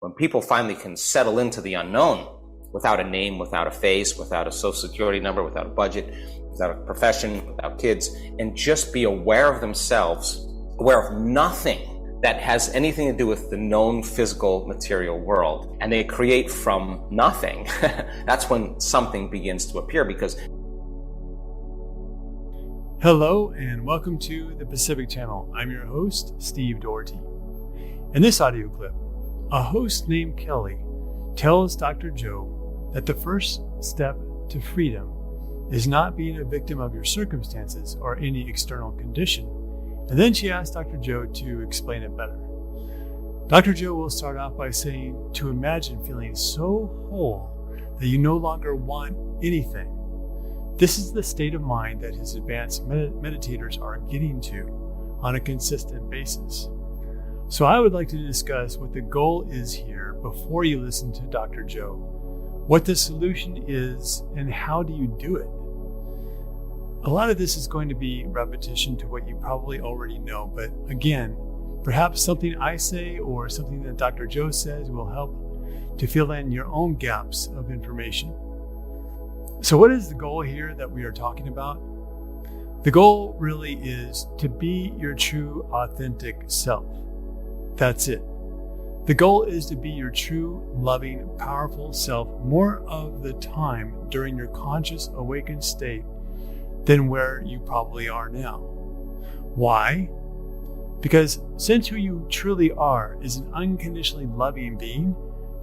When people finally can settle into the unknown without a name, without a face, without a social security number, without a budget, without a profession, without kids, and just be aware of themselves, aware of nothing that has anything to do with the known physical material world, and they create from nothing, that's when something begins to appear. Because hello and welcome to the Pacific Channel. I'm your host, Steve Doherty. In this audio clip, a host named Kelly tells Dr. Joe that the first step to freedom is not being a victim of your circumstances or any external condition. And then she asks Dr. Joe to explain it better. Dr. Joe will start off by saying to imagine feeling so whole that you no longer want anything. This is the state of mind that his advanced meditators are getting to on a consistent basis. So I would like to discuss what the goal is here before you listen to Dr. Joe, what the solution is, and how do you do it. A lot of this is going to be repetition to what you probably already know, but again, perhaps something I say or something that Dr. Joe says will help to fill in your own gaps of information. So what is the goal here that we are talking about? The goal really is to be your true, authentic self. That's it. The goal is to be your true, loving, powerful self more of the time during your conscious, awakened state than where you probably are now. Why? Because since who you truly are is an unconditionally loving being,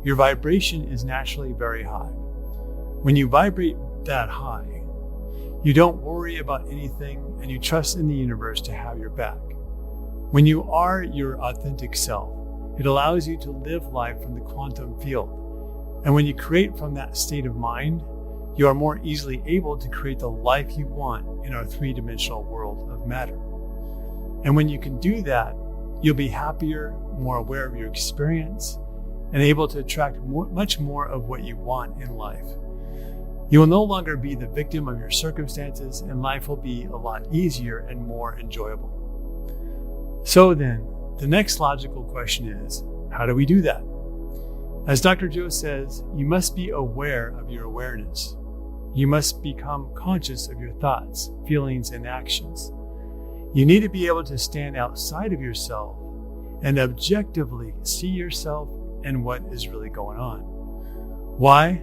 your vibration is naturally very high. When you vibrate that high, you don't worry about anything and you trust in the universe to have your back. When you are your authentic self, it allows you to live life from the quantum field. And when you create from that state of mind, you are more easily able to create the life you want in our three-dimensional world of matter. And when you can do that, you'll be happier, more aware of your experience, and able to attract much more of what you want in life. You will no longer be the victim of your circumstances, and life will be a lot easier and more enjoyable. So then, the next logical question is, how do we do that? As Dr. Joe says, you must be aware of your awareness. You must become conscious of your thoughts, feelings, and actions. You need to be able to stand outside of yourself and objectively see yourself and what is really going on. Why?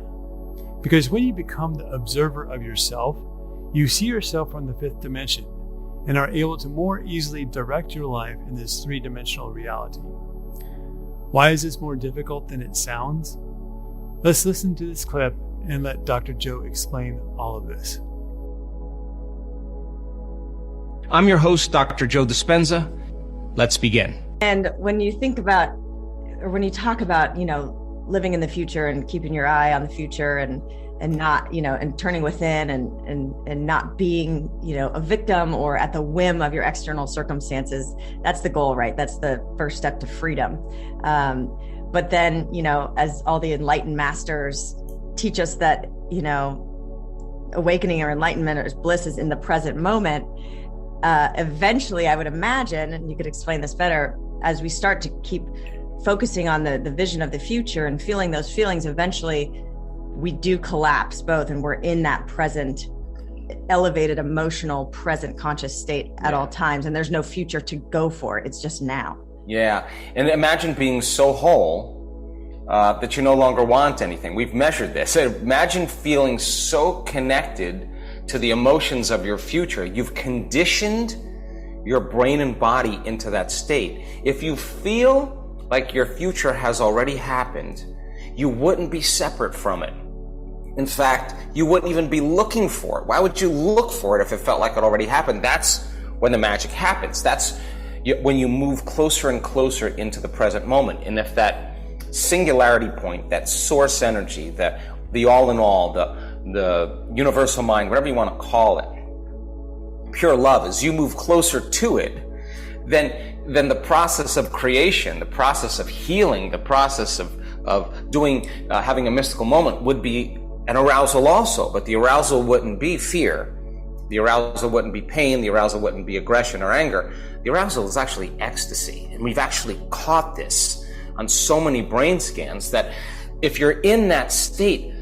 Because when you become the observer of yourself, you see yourself from the fifth dimension and are able to more easily direct your life in this three-dimensional reality. Why is this more difficult than it sounds? Let's listen to this clip and let Dr. Joe explain all of this. I'm your host, Dr. Joe Dispenza. Let's begin. And when you think about, or when you talk about, living in the future and keeping your eye on the future and not, and turning within and not being, a victim or at the whim of your external circumstances, that's the goal, right? That's the first step to freedom. But then, as all the enlightened masters teach us that, awakening or enlightenment or bliss is in the present moment, eventually I would imagine, and you could explain this better, as we start to keep focusing on the vision of the future and feeling those feelings, eventually we do collapse both, and we're in that present elevated emotional present conscious state at all times, and there's no future to go for. It's just now. Yeah. And imagine being so whole that you no longer want anything. We've measured this. Imagine feeling so connected to the emotions of your future. You've conditioned your brain and body into that state. If you feel like your future has already happened, you wouldn't be separate from it. In fact, you wouldn't even be looking for it. Why would you look for it if it felt like it already happened? That's when the magic happens. That's when you move closer and closer into the present moment. And if that singularity point, that source energy, the all in all, the universal mind, whatever you want to call it, pure love, as you move closer to it, then the process of creation, the process of healing, the process of doing, having a mystical moment would be an arousal also. But the arousal wouldn't be fear. The arousal wouldn't be pain. The arousal wouldn't be aggression or anger. The arousal is actually ecstasy. And we've actually caught this on so many brain scans that if you're in that state,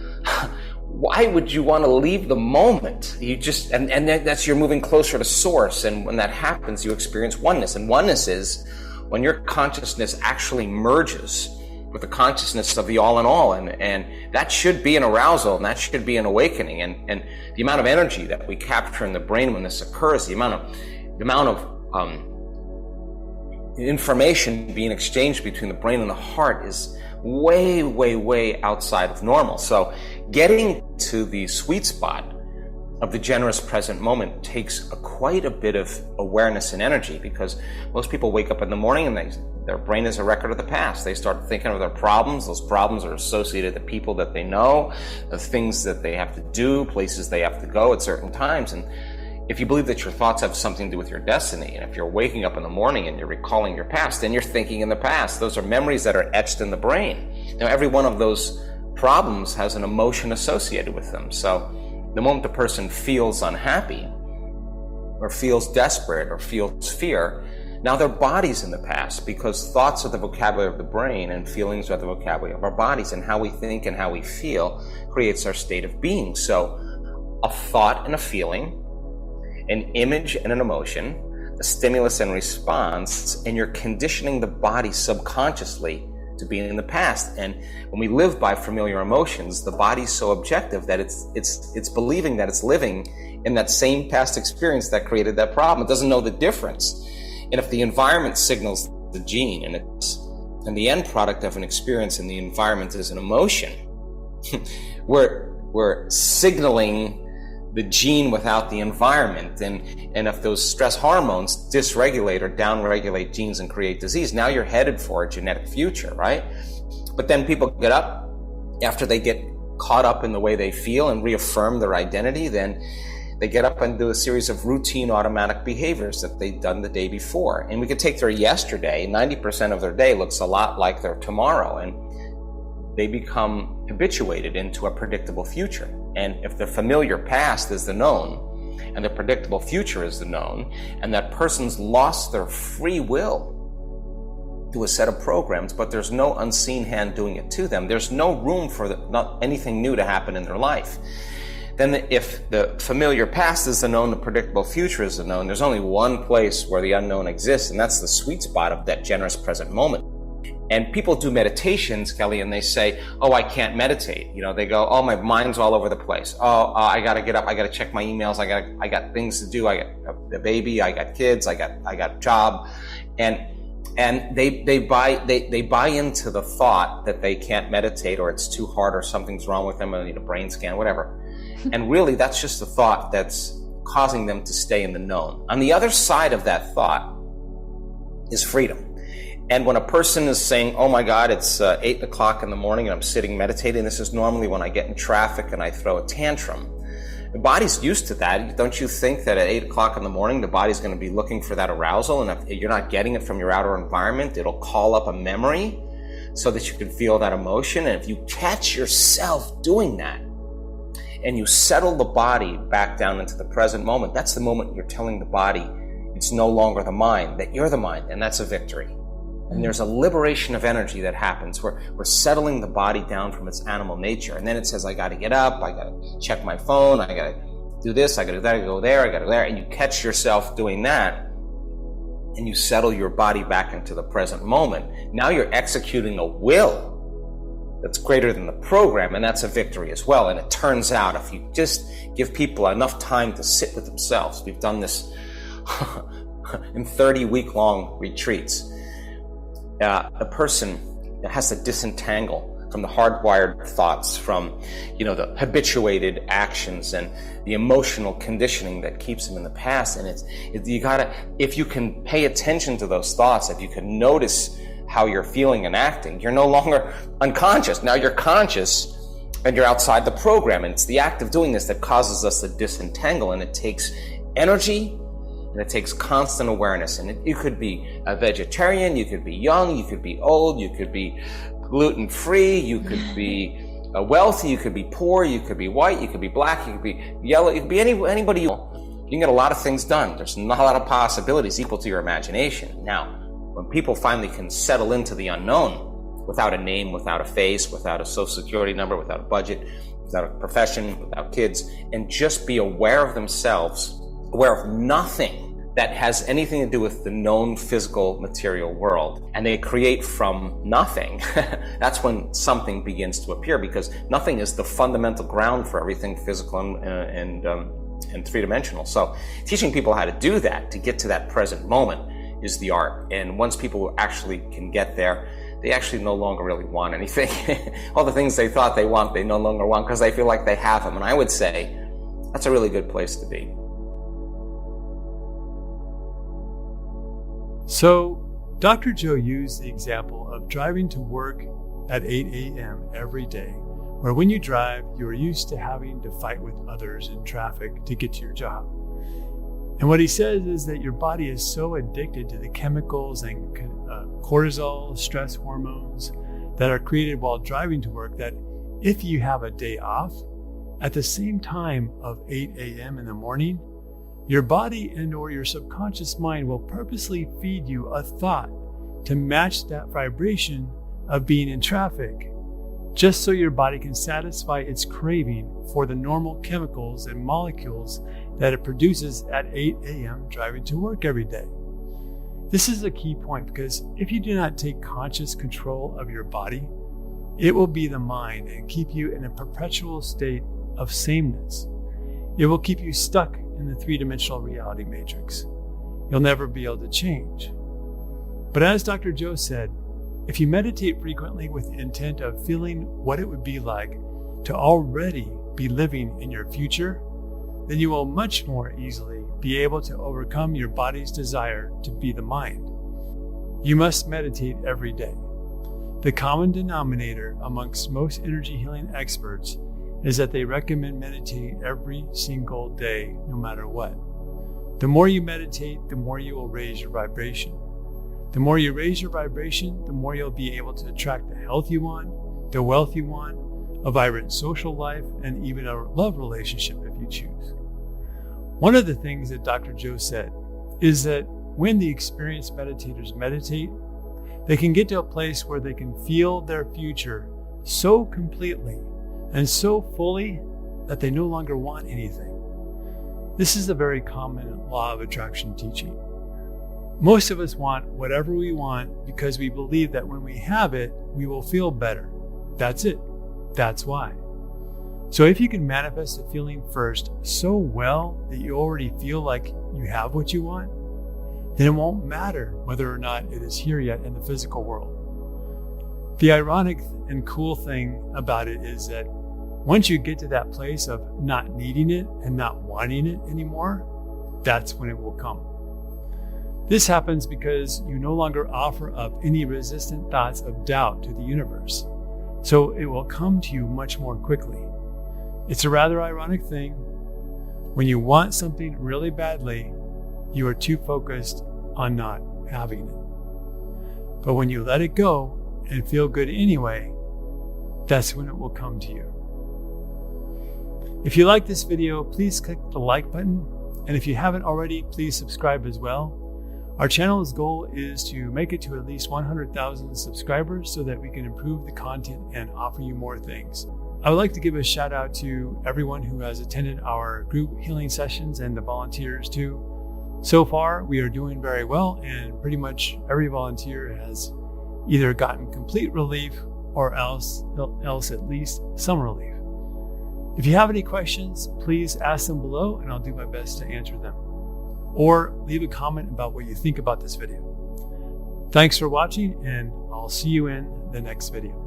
why would you want to leave the moment? You just, and that's, you're moving closer to source. And when that happens, you experience oneness. And oneness is when your consciousness actually merges with the consciousness of the all in all. And that should be an arousal, and that should be an awakening. And the amount of energy that we capture in the brain when this occurs, the amount of information being exchanged between the brain and the heart is way, way, way outside of normal. So getting to the sweet spot of the generous present moment takes quite a bit of awareness and energy, because most people wake up in the morning and their brain is a record of the past. They start thinking of their problems. Those problems are associated with the people that they know, the things that they have to do, places they have to go at certain times. And if you believe that your thoughts have something to do with your destiny, and if you're waking up in the morning and you're recalling your past, then you're thinking in the past. Those are memories that are etched in the brain. Now, every one of those problems has an emotion associated with them. So the moment the person feels unhappy or feels desperate or feels fear, now their body's in the past, because thoughts are the vocabulary of the brain and feelings are the vocabulary of our bodies, and how we think and how we feel creates our state of being. So a thought and a feeling, an image and an emotion, a stimulus and response, and you're conditioning the body subconsciously to be in the past. And when we live by familiar emotions, the body's so objective that it's believing that it's living in that same past experience that created that problem. It doesn't know the difference. And if the environment signals the gene, and the end product of an experience in the environment is an emotion, we're signaling the gene without the environment. And if those stress hormones dysregulate or downregulate genes and create disease, now you're headed for a genetic future, right? But then people get up after they get caught up in the way they feel and reaffirm their identity. Then they get up and do a series of routine automatic behaviors that they'd done the day before. And we could take their yesterday, 90% of their day looks a lot like their tomorrow. And they become habituated into a predictable future. And if the familiar past is the known, and the predictable future is the known, and that person's lost their free will to a set of programs, but there's no unseen hand doing it to them, there's no room for not anything new to happen in their life. Then if the familiar past is the known, the predictable future is the known, there's only one place where the unknown exists, and that's the sweet spot of that generous present moment. And people do meditations, Kelly, and they say, oh, I can't meditate. You know, they go, oh, my mind's all over the place. Oh, I got to get up. I got to check my emails. I got things to do. I got a baby. I got kids. I got a job. And they buy into the thought that they can't meditate, or it's too hard, or something's wrong with them, or they need a brain scan, whatever. And really, that's just the thought that's causing them to stay in the known. On the other side of that thought is freedom. And when a person is saying, oh my God, it's 8 o'clock in the morning and I'm sitting meditating, this is normally when I get in traffic and I throw a tantrum. The body's used to that. Don't you think that at 8 o'clock in the morning, the body's going to be looking for that arousal? And if you're not getting it from your outer environment, it'll call up a memory so that you can feel that emotion. And if you catch yourself doing that and you settle the body back down into the present moment, that's the moment you're telling the body it's no longer the mind, that you're the mind, and that's a victory. And there's a liberation of energy that happens. We're settling the body down from its animal nature. And then it says, I got to get up, I got to check my phone, I got to do this, I got to do that, I got to go there, I got to go there. And you catch yourself doing that, and you settle your body back into the present moment. Now you're executing a will that's greater than the program, and that's a victory as well. And it turns out, if you just give people enough time to sit with themselves, we've done this in 30-week-long retreats, a person that has to disentangle from the hardwired thoughts, from the habituated actions and the emotional conditioning that keeps them in the past. And you gotta, if you can pay attention to those thoughts, if you can notice how you're feeling and acting, you're no longer unconscious. Now you're conscious and you're outside the program. And it's the act of doing this that causes us to disentangle, and it takes energy. And it takes constant awareness. And you could be a vegetarian, you could be young, you could be old, you could be gluten-free, you could be wealthy, you could be poor, you could be white, you could be black, you could be yellow, you could be anybody you want. You can get a lot of things done. There's not a lot of possibilities equal to your imagination. Now, when people finally can settle into the unknown, without a name, without a face, without a social security number, without a budget, without a profession, without kids, and just be aware of themselves, aware of nothing that has anything to do with the known physical material world, and they create from nothing. That's when something begins to appear, because nothing is the fundamental ground for everything physical and three-dimensional. So teaching people how to do that, to get to that present moment, is the art. And once people actually can get there, they actually no longer really want anything. All the things they thought they want, they no longer want, because they feel like they have them. And I would say that's a really good place to be. So, Dr. Joe used the example of driving to work at 8 a.m. every day, where when you drive, you're used to having to fight with others in traffic to get to your job. And what he says is that your body is so addicted to the chemicals and cortisol, stress hormones that are created while driving to work, that if you have a day off at the same time of 8 a.m. in the morning, your body and or your subconscious mind will purposely feed you a thought to match that vibration of being in traffic, just so your body can satisfy its craving for the normal chemicals and molecules that it produces at 8 a.m. driving to work every day. This is a key point, because if you do not take conscious control of your body, it will be the mind and keep you in a perpetual state of sameness. It will keep you stuck in the three-dimensional reality matrix. You'll never be able to change. But as Dr. Joe said, if you meditate frequently with the intent of feeling what it would be like to already be living in your future, then you will much more easily be able to overcome your body's desire to be the mind. You must meditate every day. The common denominator amongst most energy healing experts is that they recommend meditating every single day, no matter what. The more you meditate, the more you will raise your vibration. The more you raise your vibration, the more you'll be able to attract the health you want, the wealth you want, a vibrant social life, and even a love relationship if you choose. One of the things that Dr. Joe said is that when the experienced meditators meditate, they can get to a place where they can feel their future so completely and so fully that they no longer want anything. This is a very common law of attraction teaching. Most of us want whatever we want because we believe that when we have it, we will feel better. That's it. That's why. So if you can manifest the feeling first so well that you already feel like you have what you want, then it won't matter whether or not it is here yet in the physical world. The ironic and cool thing about it is that once you get to that place of not needing it and not wanting it anymore, that's when it will come. This happens because you no longer offer up any resistant thoughts of doubt to the universe, so it will come to you much more quickly. It's a rather ironic thing. When you want something really badly, you are too focused on not having it. But when you let it go and feel good anyway, that's when it will come to you. If you like this video, please click the like button. And if you haven't already, please subscribe as well. Our channel's goal is to make it to at least 100,000 subscribers so that we can improve the content and offer you more things. I would like to give a shout out to everyone who has attended our group healing sessions and the volunteers too. So far, we are doing very well, and pretty much every volunteer has either gotten complete relief or else at least some relief. If you have any questions, please ask them below and I'll do my best to answer them. Or leave a comment about what you think about this video. Thanks for watching, and I'll see you in the next video.